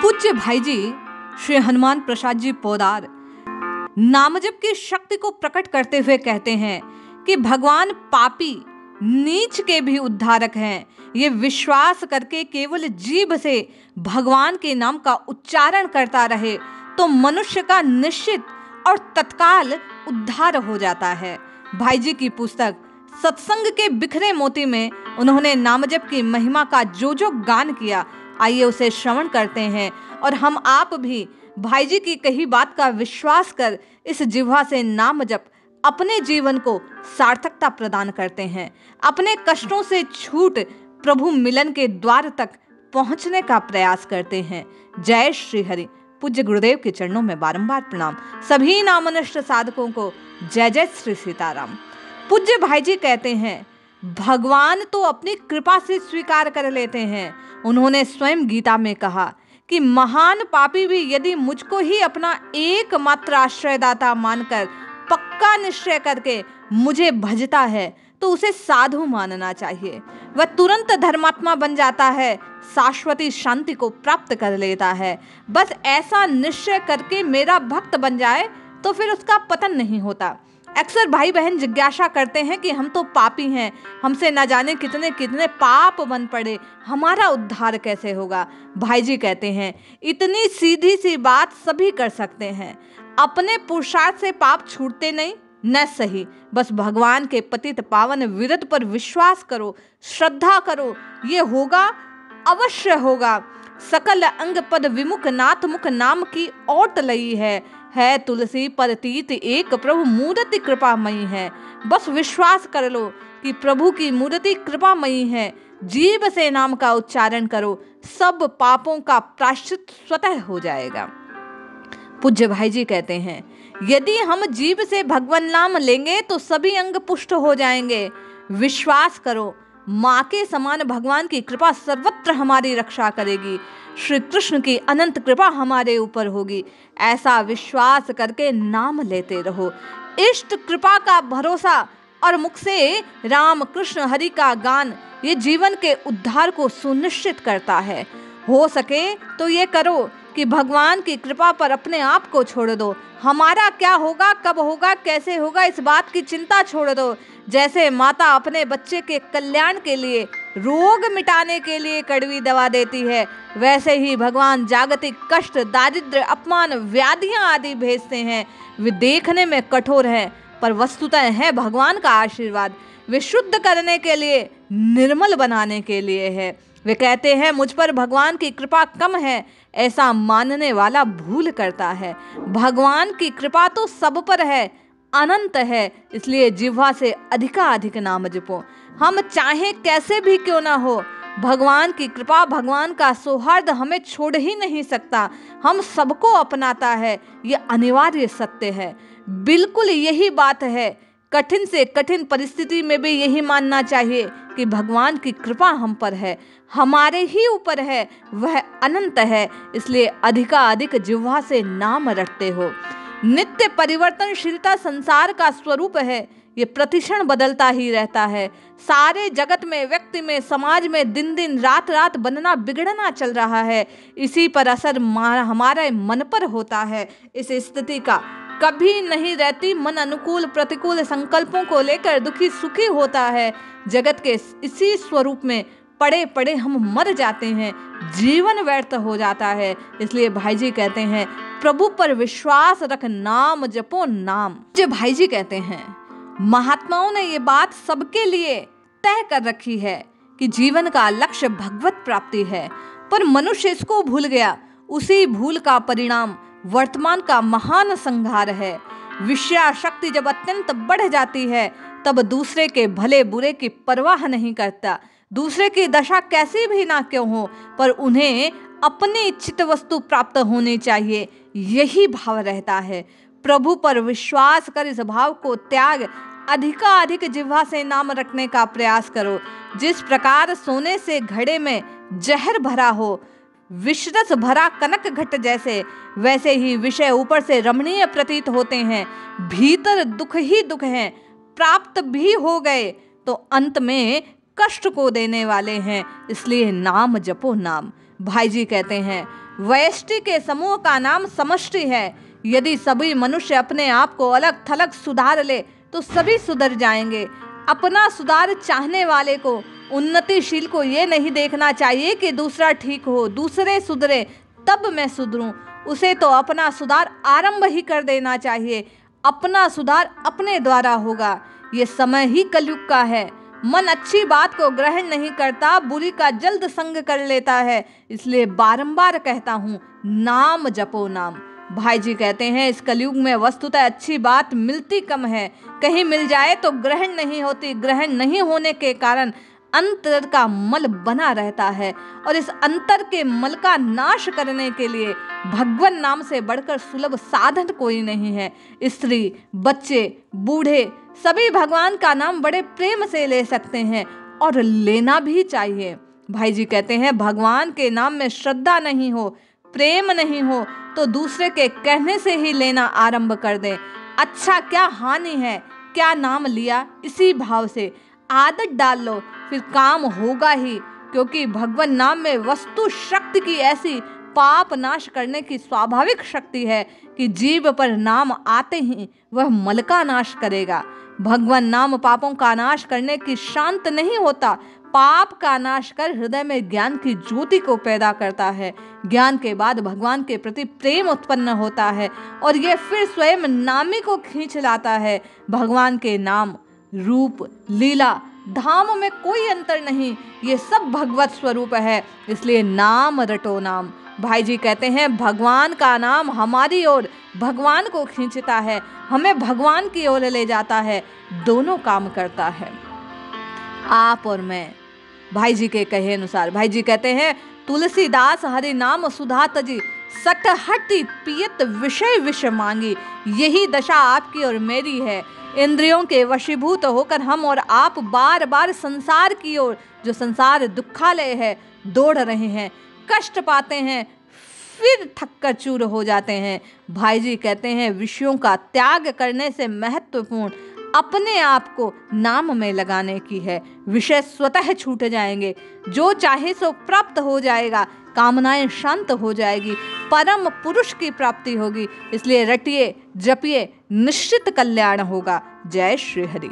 पूज्य भाई जी श्री हनुमान प्रसाद जी पोदार नामजप की शक्ति को प्रकट करते हुए कहते हैं कि भगवान पापी नीच के भी उद्धारक हैं। ये विश्वास करके केवल जीभ से भगवान के नाम का उच्चारण करता रहे तो मनुष्य का निश्चित और तत्काल उद्धार हो जाता है। भाई जी की पुस्तक सत्संग के बिखरे मोती में उन्होंने नामजप की महिमा का जो गान किया, आइए उसे श्रवण करते हैं और हम आप भी भाई जी की कही बात का विश्वास कर इस जिह्वा से नाम जप अपने जीवन को सार्थकता प्रदान करते हैं। अपने कष्टों से छूट प्रभु मिलन के द्वार तक पहुंचने का प्रयास करते हैं। जय श्री हरि। पूज्य गुरुदेव के चरणों में बारंबार प्रणाम। सभी नामनिष्ठ साधकों को जय जय श्री सीताराम। पूज्य भाई जी कहते हैं भगवान तो अपनी कृपा से स्वीकार कर लेते हैं। उन्होंने स्वयं गीता में कहा कि महान पापी भी यदि मुझको ही अपना एकमात्र आश्रयदाता मानकर पक्का निश्चय करके मुझे भजता है तो उसे साधु मानना चाहिए। वह तुरंत धर्मात्मा बन जाता है, शाश्वती शांति को प्राप्त कर लेता है। बस ऐसा निश्चय करके मेरा भक्त बन जाए तो फिर उसका पतन नहीं होता। अक्सर भाई बहन जिज्ञासा करते हैं कि हम तो पापी हैं, हमसे न जाने कितने कितने पाप बन पड़े, हमारा उद्धार कैसे होगा। भाई जी कहते हैं इतनी सीधी सी बात सभी कर सकते हैं। अपने पुरुषार्थ से पाप छूटते नहीं, न सही। बस भगवान के पतित पावन विरत पर विश्वास करो, श्रद्धा करो, ये होगा, अवश्य होगा। सकल अंग पद विमुख नाथ मुख नाम की ओट लई है तुलसी परतीत एक प्रभु मूर्ति कृपामयी है। बस विश्वास कर लो कि प्रभु की मूर्ति कृपामयी है। जीभ से नाम का उच्चारण करो, सब पापों का प्रायश्चित स्वतः हो जाएगा। पूज्य भाई जी कहते हैं यदि हम जीभ से भगवान नाम लेंगे तो सभी अंग पुष्ट हो जाएंगे। विश्वास करो, माँ के समान भगवान की कृपा सर्वत्र हमारी रक्षा करेगी। श्री कृष्ण की अनंत कृपा हमारे ऊपर होगी। ऐसा विश्वास करके नाम लेते रहो। इष्ट कृपा का भरोसा और मुख से राम कृष्ण हरि का गान ये जीवन के उद्धार को सुनिश्चित करता है। हो सके तो ये करो कि भगवान की कृपा पर अपने आप को छोड़ दो। हमारा क्या होगा, कब होगा, कैसे होगा, इस बात की चिंता छोड़ दो। जैसे माता अपने बच्चे के कल्याण के लिए, रोग मिटाने के लिए कड़वी दवा देती है, वैसे ही भगवान जागतिक कष्ट, दारिद्र्य, अपमान, व्याधियां आदि भेजते हैं। वे देखने में कठोर हैं पर वस्तुतः है भगवान का आशीर्वाद। वे शुद्ध करने के लिए, निर्मल बनाने के लिए है। वे कहते हैं मुझ पर भगवान की कृपा कम है, ऐसा मानने वाला भूल करता है। भगवान की कृपा तो सब पर है, अनंत है, इसलिए जिह्वा से अधिकाधिक नाम जपो। हम चाहे कैसे भी क्यों ना हो, भगवान की कृपा, भगवान का सौहार्द हमें छोड़ ही नहीं सकता। हम सबको अपनाता है, ये अनिवार्य सत्य है। बिल्कुल यही बात है। कठिन से कठिन परिस्थिति में भी यही मानना चाहिए कि भगवान की कृपा हम पर है, हमारे ही ऊपर है, वह अनंत है। इसलिए अधिकाधिक जिह्वा से नाम रटते हो। नित्य परिवर्तनशीलता संसार का स्वरूप है, ये प्रतिक्षण बदलता ही रहता है। सारे जगत में, व्यक्ति में, समाज में दिन दिन रात रात बनना बिगड़ना चल रहा है। इसी पर असर हमारे मन पर होता है। इस स्थिति का कभी नहीं रहती। मन अनुकूल प्रतिकूल संकल्पों को लेकर दुखी सुखी होता है। जगत के इसी स्वरूप में पड़े पड़े हम मर जाते हैं, जीवन व्यर्थ हो जाता है। इसलिए भाई जी कहते हैं प्रभु पर विश्वास रख, नाम जपो नाम। जो भाई जी कहते हैं महात्माओं ने ये बात सबके लिए तय कर रखी है कि जीवन का लक्ष्य भगवत प्राप्ति है, पर मनुष्य इसको भूल गया। उसी भूल का परिणाम वर्तमान का महान संहार है। विषयाशक्ति जब अत्यंत बढ़ जाती है तब दूसरे के भले बुरे की परवाह नहीं करता। दूसरे की दशा कैसी भी ना क्यों हो, पर उन्हें अपनी इच्छित वस्तु प्राप्त होनी चाहिए, यही भाव रहता है। प्रभु पर विश्वास कर इस भाव को त्याग अधिकाधिक जिह्वा से नाम रखने का प्रयास करो। जिस प्रकार सोने से घड़े में जहर भरा हो, विषरस भरा कनक घट जैसे, वैसे ही विषय ऊपर से रमणीय प्रतीत होते हैं, भीतर दुख ही दुख हैं। प्राप्त भी हो गए तो अंत में कष्ट को देने वाले हैं। इसलिए नाम जपो नाम। भाई जी कहते हैं, व्यष्टि के समूह का नाम समष्टि है। यदि सभी मनुष्य अपने आप को अलग थलग सुधार ले तो सभी सुधर जाएंगे। अपना सुधार चाहने वाले को, उन्नतिशील को ये नहीं देखना चाहिए कि दूसरा ठीक हो, दूसरे सुधरे तब मैं सुधरूं। उसे तो अपना सुधार आरंभ ही कर देना चाहिए। अपना सुधार अपने द्वारा होगा। ये समय ही कलयुग का है। मन अच्छी बात को ग्रहण नहीं करता, बुरी का जल्द संग कर लेता है। इसलिए बारंबार कहता हूँ, नाम जपो नाम। भाई जी कहते हैं, इस कलयुग में वस्तुतः अच्छी बात मिलती कम है। कहीं मिल जाए तो ग्रहण नहीं होती। ग्रहण नहीं होने के कारण अंतर का मल बना रहता है, और इस अंतर के मल का नाश करने के लिए भगवान नाम से बढ़कर सुलभ साधन कोई नहीं है। स्त्री, बच्चे, बूढ़े सभी भगवान का नाम बड़े प्रेम से ले सकते हैं, और लेना भी चाहिए। भाई जी कहते हैं, भगवान के नाम में श्रद्धा नहीं हो, प्रेम नहीं हो तो दूसरे के कहने से ही लेना आरंभ कर दें। अच्छा क्या हानि है, क्या नाम लिया, इसी भाव से आदत डाल लो, फिर काम होगा ही। क्योंकि भगवान नाम में वस्तु शक्ति की ऐसी पाप नाश करने की स्वाभाविक शक्ति है कि जीव पर नाम आते ही वह मल का नाश करेगा। भगवान नाम पापों का नाश करने की शांत नहीं होता, पाप का नाश कर हृदय में ज्ञान की ज्योति को पैदा करता है। ज्ञान के बाद भगवान के प्रति प्रेम उत्पन्न होता है, और यह फिर स्वयं नामी को खींच लाता है। भगवान के नाम, रूप, लीला, धाम में कोई अंतर नहीं, ये सब भगवत स्वरूप है। इसलिए नाम रटो नाम। भाई जी कहते हैं, भगवान का नाम हमारी ओर भगवान को खींचता है, हमें भगवान की ओर ले जाता है, दोनों काम करता है, आप और मैं। भाई जी के कहे अनुसार भाई जी कहते हैं, तुलसीदास हरि नाम सुधा तजी, सटहटी पियत विषय विष मांगी। यही दशा आपकी और मेरी है। इंद्रियों के वशीभूत होकर हम और आप बार बार संसार की ओर, जो संसार दुखालय है, दौड़ रहे हैं, कष्ट पाते हैं, फिर थक कर चूर हो जाते हैं। भाई जी कहते हैं, विषयों का त्याग करने से महत्वपूर्ण अपने आप को नाम में लगाने की है। विषय स्वतः छूट जाएंगे, जो चाहे सो प्राप्त हो जाएगा, कामनाएं शांत हो जाएगी, परम पुरुष की प्राप्ति होगी। इसलिए रटिए, जपिए, निश्चित कल्याण होगा। जय श्री हरि।